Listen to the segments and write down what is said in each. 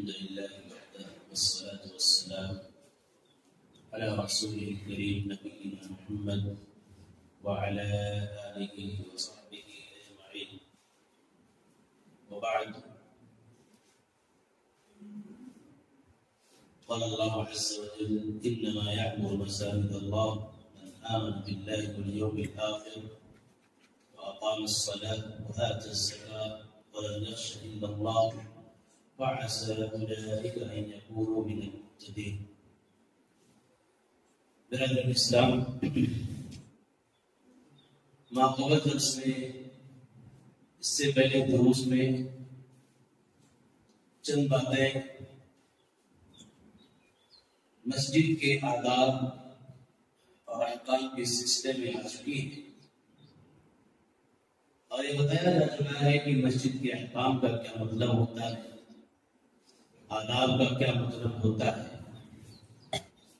الحمد لله وحده والصلاة والسلام على رسوله الكريم نبينا محمد وعلى آله وصحبه أجمعين وبعد. قال الله عز وجل: إنما يعمر مساجد الله من آمن بالله واليوم الآخر وأقام الصلاة وآتى الزكاة ولم يخش إلا الله وعسى أولئك أن يكونوا من المهتدين. برادر الإسلام، ماقبل درس میں اس سے پہلے دروس میں چند باتیں مسجد کے آداب اور احکام کے سلسلے میں آ چکی ہیں، اور یہ بتایا جا چکا ہے کہ مسجد کے احکام کا کیا مطلب ہوتا ہے، آداب کا کیا مطلب ہوتا ہے،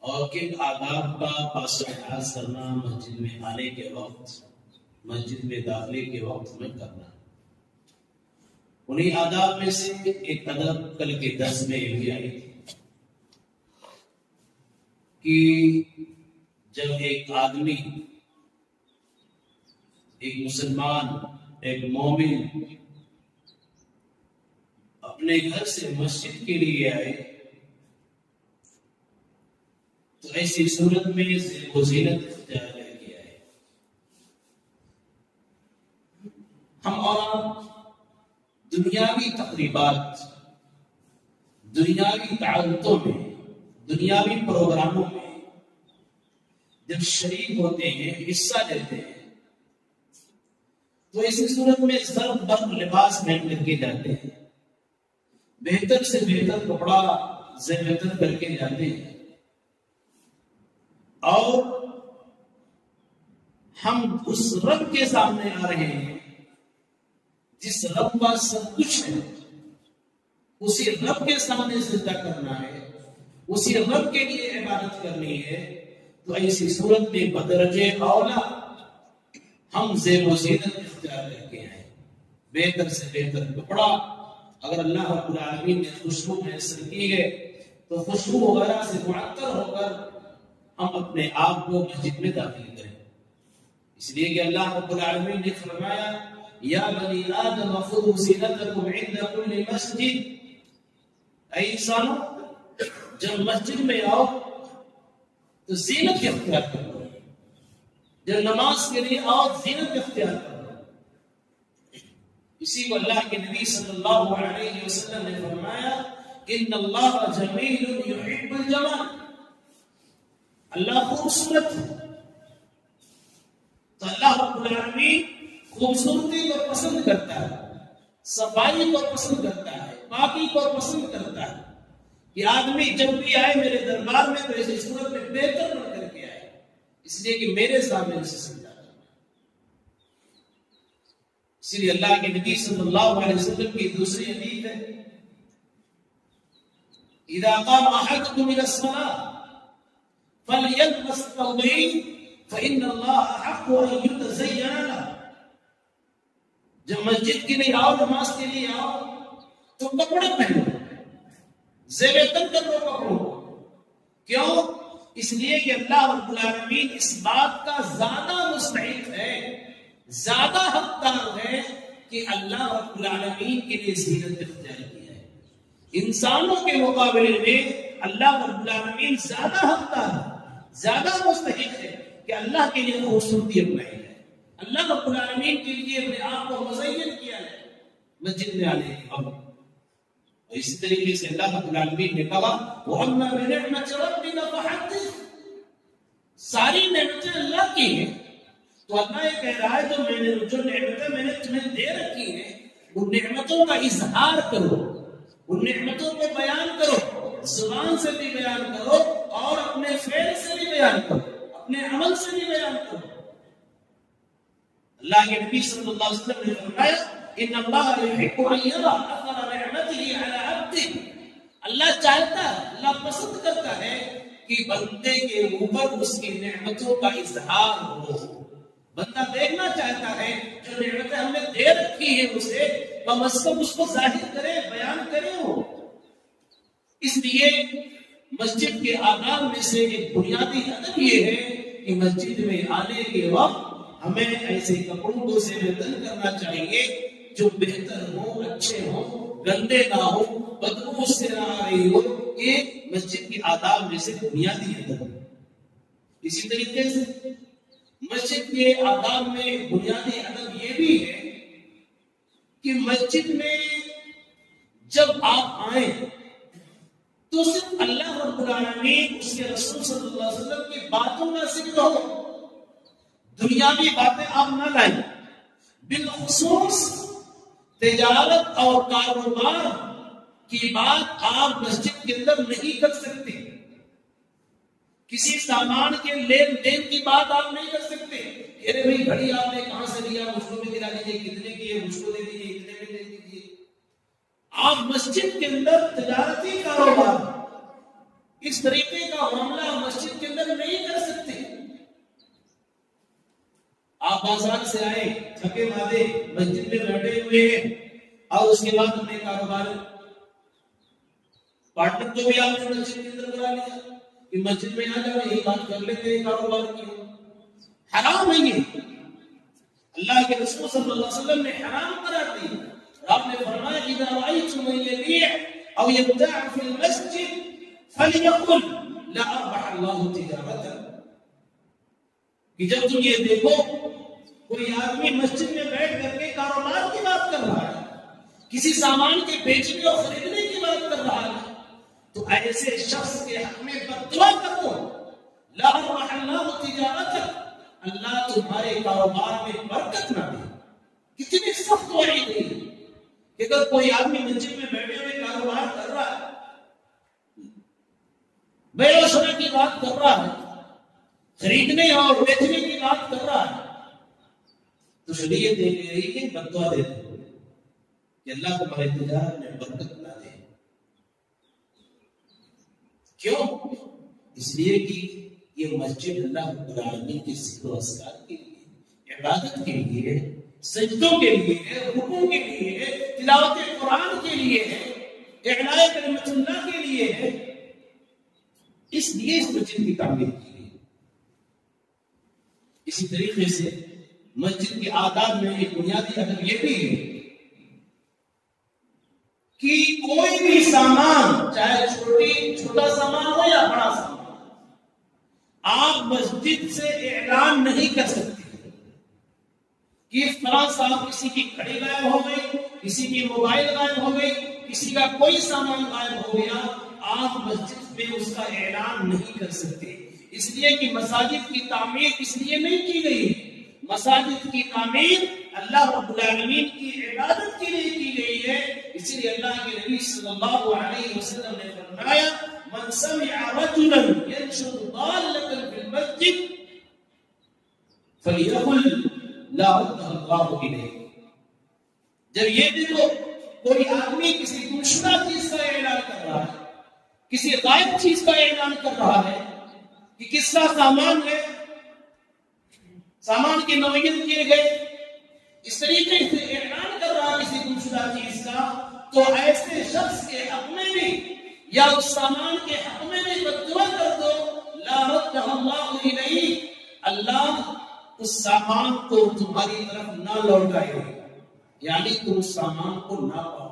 اور کن آداب کا پاس لحاظ کرنا مسجد میں آنے کے وقت، مسجد میں داخلے کے وقت میں کرنا۔ انہی آداب میں سے ایک ادب کل کے درس میں یہ بھی آئی تھی کہ جب ایک آدمی، ایک مسلمان، ایک مومن اپنے گھر سے مسجد کے لیے آئے تو ایسی صورت میں زیب و زینت اختیار کر کے آئے۔ ہم اور دنیاوی تقریبات، دنیاوی دعوتوں میں، دنیاوی پروگراموں میں جب شریک ہوتے ہیں، حصہ لیتے ہیں، تو ایسی صورت میں ضرب بر لباس پہن کر کے جاتے ہیں، بہتر سے بہتر کپڑا زیب کر کے جاتے ہیں، اور ہم اس رب کے سامنے آ رہے ہیں جس رب کا سب کچھ ہے، اسی رب کے سامنے سجدہ کرنا ہے، اسی رب کے لیے عبادت کرنی ہے، تو ایسی صورت میں بدرجہ اولا ہم زیب و زینت اختیار کر کے آئے، بہتر سے بہتر کپڑا۔ اگر اللہ رب العالمین نے خوشبو میسر کی ہے تو خوشبو وغیرہ سے معطر ہو کر ہم اپنے آپ کو مسجد میں داخل کریں، اس لیے کہ اللہ رب العالمین نے فرمایا: یا بنی آدم خذوا زینتکم عند کل مسجد، اے انسانوں جب مسجد میں آؤ تو زینت اختیار کرو، جب نماز کے لیے آؤ زینت اختیار کرو۔ اسی کو اللہ کے نبی صلی اللہ علیہ وسلم نے فرمایا: ان اللہ جمیل یحب الجمال، اللہ خوبصورت ہے، تو اللہ رب العالمین خوبصورتی کو پسند کرتا ہے، صفائی کو پسند کرتا ہے، پاکی کو پسند کرتا ہے، کہ آدمی جب بھی آئے میرے دربار میں تو ایسی صورت میں بہتر بن کر کے آئے، اس لیے کہ میرے سامنے اسے سمجھا۔ اسی لیے اللہ کے نبی صلی اللہ علیہ وسلم کی دوسری حدیث ہے: اذا قام احدكم الى الصلاه فليلبس ثوبين فان الله احق ان يتزين له، جب مسجد کے لیے آؤ، نماز کے لیے آؤ تو کپڑے پہنو، زیب تن کرو کپڑوں کو۔ کیوں؟ اس لیے کہ اللہ رب العالمین اس بات کا زیادہ مستحق ہے، زیادہ حقدار ہے کہ اللہ رب العالمین کے لیے زینت اختیار کیا ہے۔ انسانوں کے مقابلے میں اللہ رب العالمین زیادہ حقدار ہے، زیادہ مستحق ہے کہ اللہ کے لیے خوبصورتی اپنائی ہے، اللہ رب العالمین کے لیے اپنے آپ کو مزین کیا ہے مسجد میں آنے کے بعد۔ اور اسی طریقے سے اللہ رب العالمین نے کہا: وَأَمَّا بِنِعْمَةِ رَبِّكَ فَحَدِّثْ، ساری نعمتیں اللہ کی ہیں، تو اللہ یہ کہہ رہا ہے جو نعمتیں میں نے تمہیں دے رکھی ہیں، ان نعمتوں کا اظہار کرو، ان نعمتوں کو بیان کرو، زبان سے بھی بیان کرو اور اپنے فعل سے بھی بیان کرو، اپنے عمل سے بھی بیان کرو۔ اللہ کے نبی صلی اللہ علیہ وسلم نے فرمایا: ان اللہ یحب ان یرى اثر نعمته على عبده، اللہ چاہتا ہے، اللہ پسند کرتا ہے کہ بندے کے اوپر اس کی نعمتوں کا اظہار ہو، بندہ دیکھنا چاہتا ہے جو نعمتیں ہم نے دے رکھی ہیں اسے کم از کم اس کو ظاہر کرے، بیان کرے ہو۔ اس لیے مسجد کے آداب میں سے ایک بنیادی ادب یہ ہے کہ مسجد میں آنے کے وقت ہمیں ایسے کپڑوں کو سے بدل کرنا چاہیے جو بہتر ہوں، اچھے ہوں، گندے نہ ہو، بدبو سے نہ آ رہی ہو. یہ مسجد کے آداب میں سے بنیادی ادب ہے. اسی طریقے سے مسجد کے آداب میں بنیادی ادب یہ بھی ہے کہ مسجد میں جب آپ آئیں تو صرف اللہ رب العالمین اس کے رسول صلی اللہ علیہ وسلم کی باتوں کا ذکر ہو، دنیاوی باتیں آپ نہ لائیں. بالخصوص تجارت اور کاروبار کی بات آپ مسجد کے اندر نہیں کر سکتے. کسی سامان کے لین دین کی بات آپ نہیں کر سکتے. ارے بھائی گھڑی آپ نے کہاں سے لیا، مجھ کو بھی دلا دیجیے، کتنے کی ہے، مجھ کو دے دیجیے، اتنے میں دے دیجیے. آپ مسجد کے اندر تجارتی کاروبار اس طریقے کا معاملہ مسجد کے اندر نہیں کر سکتے. آپ بازار سے آئے تھکے مادے مسجد میں بیٹھے ہوئے ہیں اور اس کے بعد ہم نے کاروبار پارٹنر کو بھی آپ نے مسجد کے اندر بلا لیا کہ مسجد میں آ جاؤ یہی بات کر لیتے ہیں کاروبار کی. حرام ہے یہ. اللہ کے رسول صلی اللہ علیہ وسلم نے حرام قرار دی. آپ نے فرمایا اذا رأيتم من يبيع او يبتاع في المسجد فليقل لا اربح الله تجارته. کہ جب تم یہ دیکھو کوئی آدمی مسجد میں بیٹھ کر کے کاروبار کی بات کر رہا ہے، کسی سامان کے بیچنے اور خریدنے کی بات کر رہا ہے، تو ایسے شخص کے حق میں بددعا کر دو، لا اربح الله تجارته، اللہ تمہارے کاروبار میں برکت نہ دے. کتنی سخت وعید ہے کہ اگر کوئی آدمی مسجد میں بیٹھے ہوئے کاروبار کر رہا ہے، بے و شرع کی بات کر رہا ہے، خریدنے اور بیچنے کی بات کر رہا ہے، تو شریعت دے رہی ہے بددعا دے دو کہ اللہ تمہارے تجارت میں برکت نہ دے. کیوں؟ اس لیے کہ یہ مسجد اللہ رب العالمین کے ذکر و اذکار کے لیے، عبادت کے لیے، سجدوں کے لیے، رکوع کے لیے، تلاوت قرآن کے لیے ہے، اعلاء کلمت اللہ کے لیے ہے. اس لیے اس مسجد کی تعمیر کی گئی. اسی طریقے سے مسجد کے آداب میں ایک بنیادی ادب یہ بھی ہے کہ کوئی بھی سامان، چاہے چھوٹا سامان ہو یا بڑا سامان، آپ مسجد سے اعلان نہیں کر سکتے کہ فلاں صاحب کسی کی گھڑی غائب ہو گئی، کسی کی موبائل غائب ہو گئی، کسی کا کوئی سامان غائب ہو گیا. آپ مسجد میں اس کا اعلان نہیں کر سکتے. اس لیے کہ مساجد کی تعمیر اس لیے نہیں کی گئی. مساجد کی تعمیر اللہ رب العالمین کی عبادت کے لیے کی گئی ہے. اسی لیے اللہ کے نبی صلی اللہ علیہ وسلم نے فرمایا من سمع رجلا ينشد ضالة في المسجد فليقل لا ردها الله إليه. جب یہ دیکھو کوئی آدمی کسی گمشدہ چیز کا اعلان کر رہا ہے، کسی غائب چیز کا اعلان کر رہا ہے کہ کس کا سامان ہے، سامان کی نوعیت کیے گئے، اس طریقے سے اعلان کر رہا ہے کسی گمشدہ چیز کا، تو ایسے شخص کے حق میں بھی یا اس سامان کے حق میں بھی بددعا کر دو لا ردها الله إليه، اللہ اس سامان کو تمہاری طرف نہ لوٹائے، یعنی تم اس سامان کو نہ پاؤ.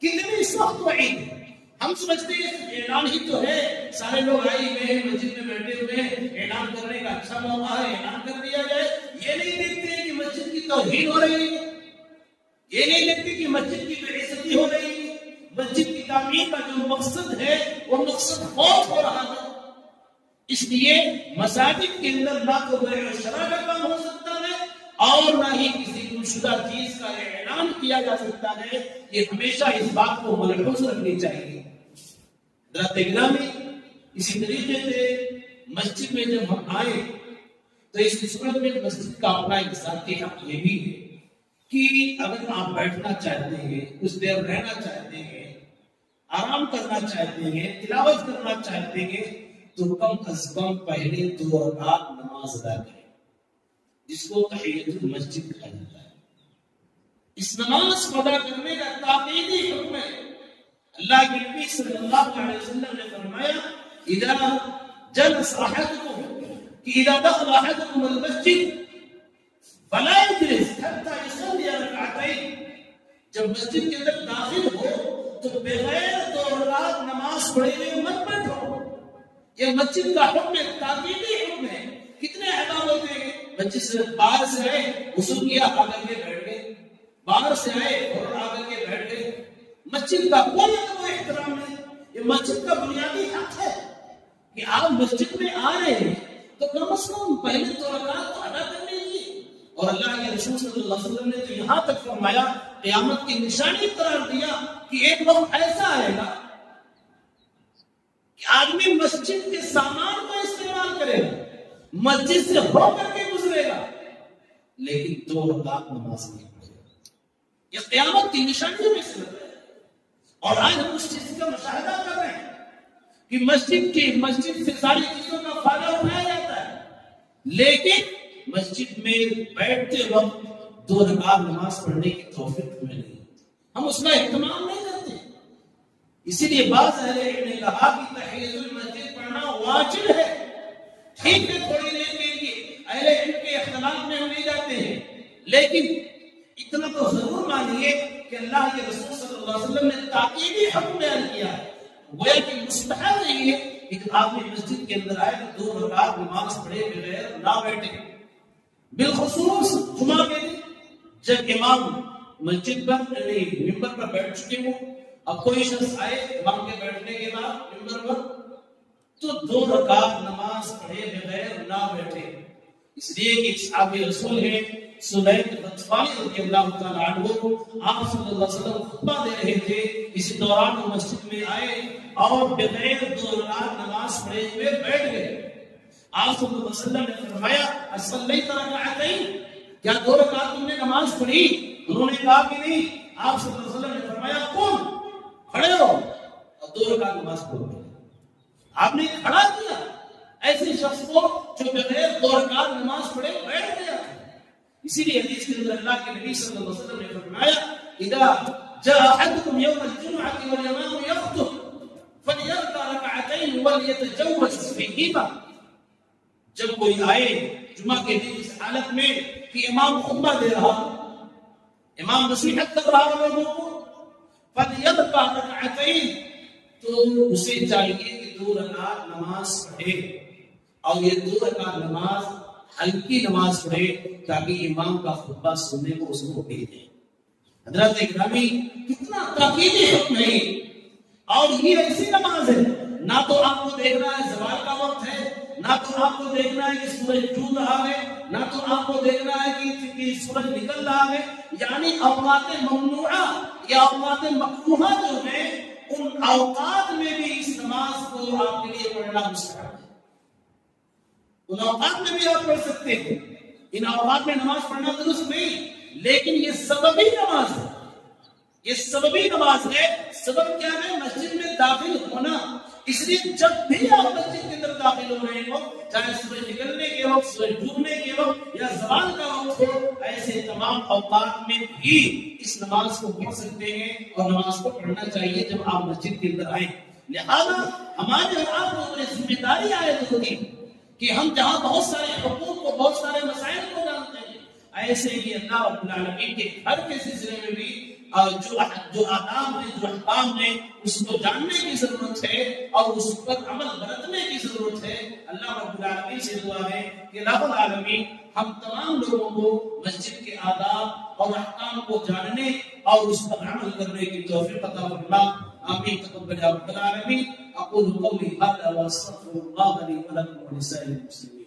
کتنی سخت وعید ہے. ہم سمجھتے ہیں اعلان ہی تو ہے، سارے لوگ آئے ہوئے ہیں مسجد میں بیٹھے ہوئے ہیں، اعلان کرنے کا اچھا موقع ہے، اعلان کر دیا جائے. یہ نہیں دیکھتے کہ مسجد کی توہین ہو رہی ہے، یہ نہیں دیکھتے کہ مسجد کی بے عزتی ہو رہی ہے، مسجد کی تعمیر کا جو مقصد ہے وہ مقصد فوت ہو رہا ہے. اس لیے مساجد کے اندر نہ تو بے شرع کا کام ہو سکتا ہے اور نہ ہی کسی گمشدہ چیز کا اعلان کیا جا سکتا ہے. یہ ہمیشہ اس بات کو ملحوظ رکھنی چاہیے. حضرات گرامی، اسی طریقے سے مسجد میں جب ہم آئے تو اس صورت میں مسجد کا اپنا ایک ذاتی حق یہ بھی ہے کہ اگر آپ بیٹھنا چاہتے ہیں، کچھ دیر رہنا چاہتے ہیں، آرام کرنا چاہتے ہیں، تلاوت کرنا چاہتے ہیں، تو کم از کم پہلے 2 رکعت نماز ادا کریں، جس کو تحیۃ المسجد کہا جاتا ہے. اس نماز کو ادا کرنے کا تاکیدی حکم ہے. اللہ کے نبی صلی اللہ علیہ وسلم نے فرمایا اذا جلس احدكم کہ اذا دخل احدكم المسجد فلا يجلس حتى يصلي ركعتين، جب مسجد کے اندر داخل ہو تو بغیر 2 رکعت نماز پڑھے ہوئے مت بیٹھو۔ یہ مسجد کا حکم ہے، تاکیدی حکم ہے۔ کتنے احکام ہوتے ہیں؟ مسجد سے باہر سے آئے وضو کیا آ کر کے بیٹھ گئے، باہر سے آئے اور آ کر کے بیٹھ گئے۔ مسجد کا کوئی ادب و احترام نہیں۔ یہ مسجد کا بنیادی حق ہے کہ آپ مسجد میں آ رہے ہیں تو کم از کم پہلے 2 رکعت تو ادا کر لیجیے۔ اور اللہ کے رسول صلی اللہ علیہ وسلم نے تو یہاں تک فرمایا، قیامت کی نشانی قرار دیا کہ ایک وقت ایسا آئے گا کہ آدمی مسجد کے سامان کو استعمال کرے گا، مسجد سے ہو کر کے گزرے گا، لیکن 2 رکعت نماز نہیں پڑھے گا۔ یہ قیامت کی نشانیوں میں سے ہے۔ اور آج ہم اس چیز کا مشاہدہ کر رہے ہیں کہ مسجد سے ساری چیزوں کا فائدہ اٹھایا جاتا ہے، لیکن مسجد میں بیٹھتے وقت 2 رکعت نماز پڑھنے کی توفیق ہمیں نہیں، ہم اس کا اہتمام نہیں کرتے۔ اسی لیے بعض اہل علم نے کہا کہ تحیۃ المسجد پڑھنا واجب ہے۔ ٹھیک ہے، تھوڑی دیر کے لیے اہل علم کے اختلاف میں ہم نہیں جاتے ہیں، لیکن اتنا تو ضرور مانیے کہ اللہ کے رسول صلی اللہ علیہ وسلم نے تاکیدی حکم بیان کیا ہے، گویا کہ مستحب نہیں ہے کہ آپ مسجد کے اندر آئے تو 2 رکعت نماز پڑھے بغیر نہ بیٹھے۔ بالخصوص جمعہ کے دن جب امام مسجد پر ممبر پر بیٹھ چکے ہوں، اب کوئی شخص آئے امام کے بیٹھنے کے بعد ممبر پر تو 2 رکعت نماز پڑھے بغیر نہ بیٹھے۔ اس لیے کہ صحابی رسول ہیں سلیمان غطفانی رضی اللہ تعالیٰ عنہ، آپ صلی اللہ علیہ وسلم خطبہ دے رہے تھے، اسی دوران وہ مسجد میں آئے اور بغیر 2 رکعت نماز پڑھے ہوئے بیٹھ گئے۔ آپ صلی اللہ علیہ وسلم نے فرمایا اصلیت رکعتین، کیا 2 رکعت تم نے نماز پڑھی؟ انہوں نے کہا کہ نہیں۔ آپ صلی اللہ علیہ وسلم نے فرمایا قم، کھڑے ہو اور 2 رکعت نماز پڑھو۔ آپ نے کھڑا کیا ایسے شخص کو جو بغیر 2 رکعت نماز پڑھے بیٹھ گیا۔ اسی لیے حدیث کے اندر اللہ کے نبی صلی اللہ علیہ وسلم نے فرمایا اذا جاء احدكم يوم الجمعة والامام يخطب فليركع ركعتين وليتجوز فيهما، جب کوئی آئے جمعہ کے دن اس حالت میں کہ امام خطبہ دے رہا، امام نصیحت کر رہا لوگوں کو، فليركع ركعتين، تو اسے چاہیے کہ 2 رکعت نماز پڑھے، اور یہ 2 رکعت نماز ہلکی نماز پڑھے تاکہ امام کا خطبہ سننے کو اس کو بھیجے۔ حضرات اکرامی، کتنا تاکیدی حکم ہے۔ اور یہ ایسی نماز ہے، نہ تو آپ کو دیکھنا ہے زوال کا وقت ہے، نہ تو آپ کو دیکھنا ہے کہ سورج ڈوب رہا ہے، نہ تو آپ کو دیکھنا ہے کہ سورج نکل رہا ہے، یعنی اوقات ممنوعہ یا اوقات مکروہہ جو ہیں، ان اوقات میں بھی اس نماز کو آپ کے لیے پڑھنا مستحب ہے۔ ان اوقات میں بھی آپ پڑھ سکتے ہیں، ان اوقات میں نماز پڑھنا درست نہیں، لیکن یہ سببی نماز ہے، یہ سببی نماز ہے۔ سبب کیا ہے؟ مسجد میں داخل ہونا۔ اس لیے جب بھی آپ مسجد کے اندر داخل ہو رہے ہو، چاہے سورج نکلنے کے وقت، سورج ڈوبنے کے وقت یا زوال کا وقت ہو، ایسے تمام اوقات میں بھی اس نماز کو پڑھ سکتے ہیں اور نماز کو پڑھنا چاہیے جب آپ مسجد کے اندر آئیں۔ لہذا ہمارے آپ کو ذمہ داری عائد ہوگی کہ ہم جہاں بہت سارے حقوق کو، بہت سارے مسائل کو جانتے ہیں، ایسے ہی اللہ رب العالمین کے گھر کے سلسلے میں بھی جو آداب ہیں، جو احکام ہیں، اس کو جاننے کی ضرورت ہے اور اس پر عمل برتنے کی ضرورت ہے۔ اللہ رب العالمین سے دعا ہے کہ رب العالمین ہم تمام لوگوں کو مسجد کے آداب اور احکام کو جاننے اور اس پر عمل کرنے کی توفیق عطا فرما۔ آمین تقبل یا رب العالمین۔ اقول قولی هذا واستغفر الله لي ولكم ولسائر المسلمين۔